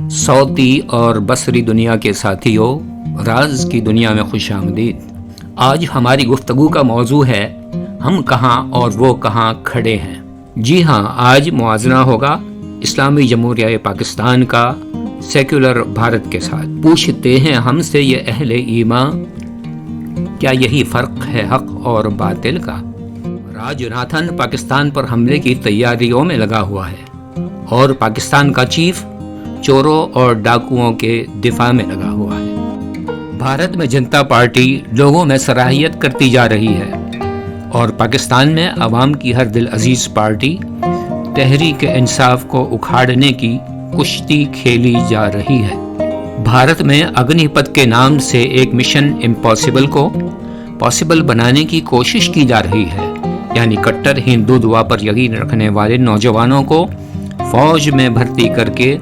صوتی اور بصری دنیا کے ساتھیوں، راز کی دنیا میں خوش آمدید۔ آج ہماری گفتگو کا موضوع ہے ہم کہاں اور وہ کہاں کھڑے ہیں۔ جی ہاں، آج موازنہ ہوگا اسلامی جمہوریہ پاکستان کا سیکولر بھارت کے ساتھ۔ پوچھتے ہیں ہم سے یہ اہل ایمان، کیا یہی فرق ہے حق اور باطل کا؟ راج ناتھن پاکستان پر حملے کی تیاریوں میں لگا ہوا ہے اور پاکستان کا چیف چوروں اور ڈاکوؤں کے دفاع میں لگا ہوا ہے۔ بھارت میں جنتا پارٹی لوگوں میں صلاحیت کرتی جا رہی ہے اور پاکستان میں عوام کی ہر دل عزیز پارٹی تحریک انصاف کو اکھاڑنے کی کشتی کھیلی جا رہی ہے۔ بھارت میں اگنی پتھ کے نام سے ایک مشن امپاسبل کو پاسبل بنانے کی کوشش کی جا رہی ہے، یعنی کٹر ہندوتوا پر یقین رکھنے والے نوجوانوں کو فوج میں بھرتی کر کے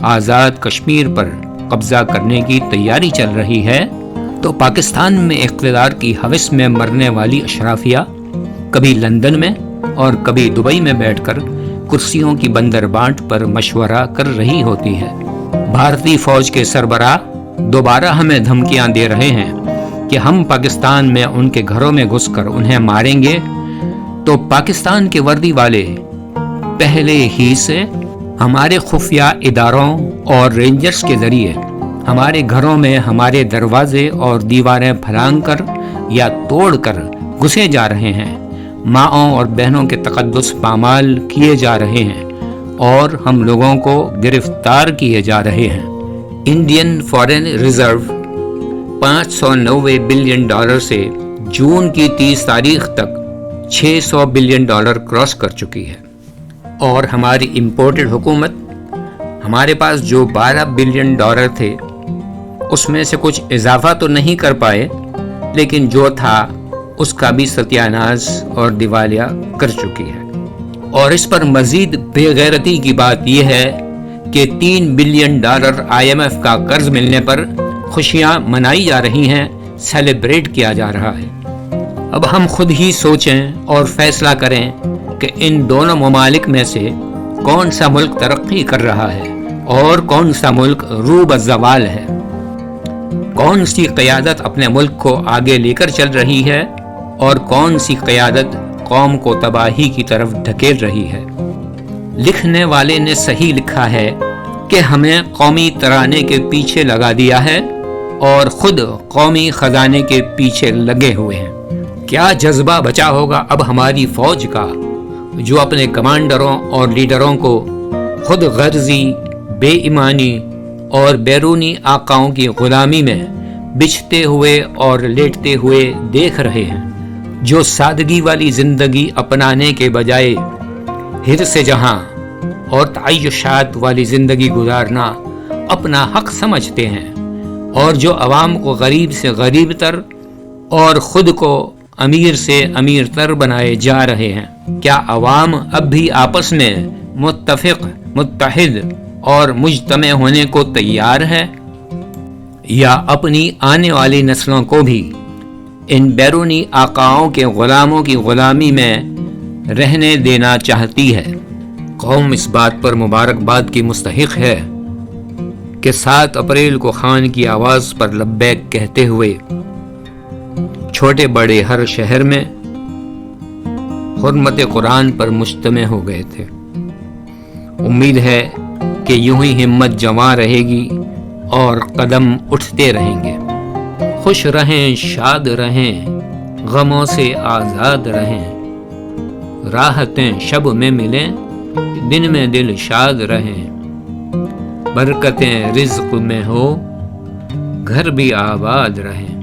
آزاد کشمیر پر قبضہ کرنے کی تیاری چل رہی ہے، تو پاکستان میں اقتدار کی ہوس میں مرنے والی اشرافیہ کبھی لندن میں اور کبھی دبئی میں بیٹھ کر کرسیوں کی بندر بانٹ پر مشورہ کر رہی ہوتی ہے۔ بھارتی فوج کے سربراہ دوبارہ ہمیں دھمکیاں دے رہے ہیں کہ ہم پاکستان میں ان کے گھروں میں گھس کر انہیں ماریں گے، تو پاکستان کے وردی والے پہلے ہی سے ہمارے خفیہ اداروں اور رینجرز کے ذریعے ہمارے گھروں میں ہمارے دروازے اور دیواریں پھلانگ کر یا توڑ کر گھسے جا رہے ہیں، ماؤں اور بہنوں کے تقدس پامال کیے جا رہے ہیں اور ہم لوگوں کو گرفتار کیے جا رہے ہیں۔ Indian foreign reserve 590 billion dollar سے جون کی 30 تاریخ تک 600 بلین ڈالر کراس کر چکی ہے، اور ہماری امپورٹڈ حکومت ہمارے پاس جو 12 بلین ڈالر تھے اس میں سے کچھ اضافہ تو نہیں کر پائے، لیکن جو تھا اس کا بھی ستیہ ناش اور دیوالیہ کر چکی ہے۔ اور اس پر مزید بے غیرتی کی بات یہ ہے کہ 3 بلین ڈالر IMF کا قرض ملنے پر خوشیاں منائی جا رہی ہیں، سیلیبریٹ کیا جا رہا ہے۔ اب ہم خود ہی سوچیں اور فیصلہ کریں کہ ان دونوں ممالک میں سے کون سا ملک ترقی کر رہا ہے اور کون سا ملک رو بزوال ہے، کون سی قیادت اپنے ملک کو آگے لے کر چل رہی ہے اور کون سی قیادت قوم کو تباہی کی طرف دھکیل رہی ہے۔ لکھنے والے نے صحیح لکھا ہے کہ ہمیں قومی ترانے کے پیچھے لگا دیا ہے اور خود قومی خزانے کے پیچھے لگے ہوئے ہیں۔ کیا جذبہ بچا ہوگا اب ہماری فوج کا، جو اپنے کمانڈروں اور لیڈروں کو خود غرضی، بے ایمانی اور بیرونی آقاؤں کی غلامی میں بچھتے ہوئے اور لیٹتے ہوئے دیکھ رہے ہیں، جو سادگی والی زندگی اپنانے کے بجائے حرص جہاں اور تعیشات والی زندگی گزارنا اپنا حق سمجھتے ہیں، اور جو عوام کو غریب سے غریب تر اور خود کو امیر سے امیر تر بنائے جا رہے ہیں۔ کیا عوام اب بھی آپس میں متفق، متحد اور مجتمع ہونے کو تیار ہے، یا اپنی آنے والی نسلوں کو بھی ان بیرونی آقاؤں کے غلاموں کی غلامی میں رہنے دینا چاہتی ہے؟ قوم اس بات پر مبارکباد کی مستحق ہے کہ 7 اپریل کو خان کی آواز پر لبیک کہتے ہوئے چھوٹے بڑے ہر شہر میں حرمت قرآن پر مجتمع ہو گئے تھے۔ امید ہے کہ یوں ہی ہمت جمع رہے گی اور قدم اٹھتے رہیں گے۔ خوش رہیں، شاد رہیں، غموں سے آزاد رہیں، راحتیں شب میں ملیں، دن میں دل شاد رہیں، برکتیں رزق میں ہو، گھر بھی آباد رہیں۔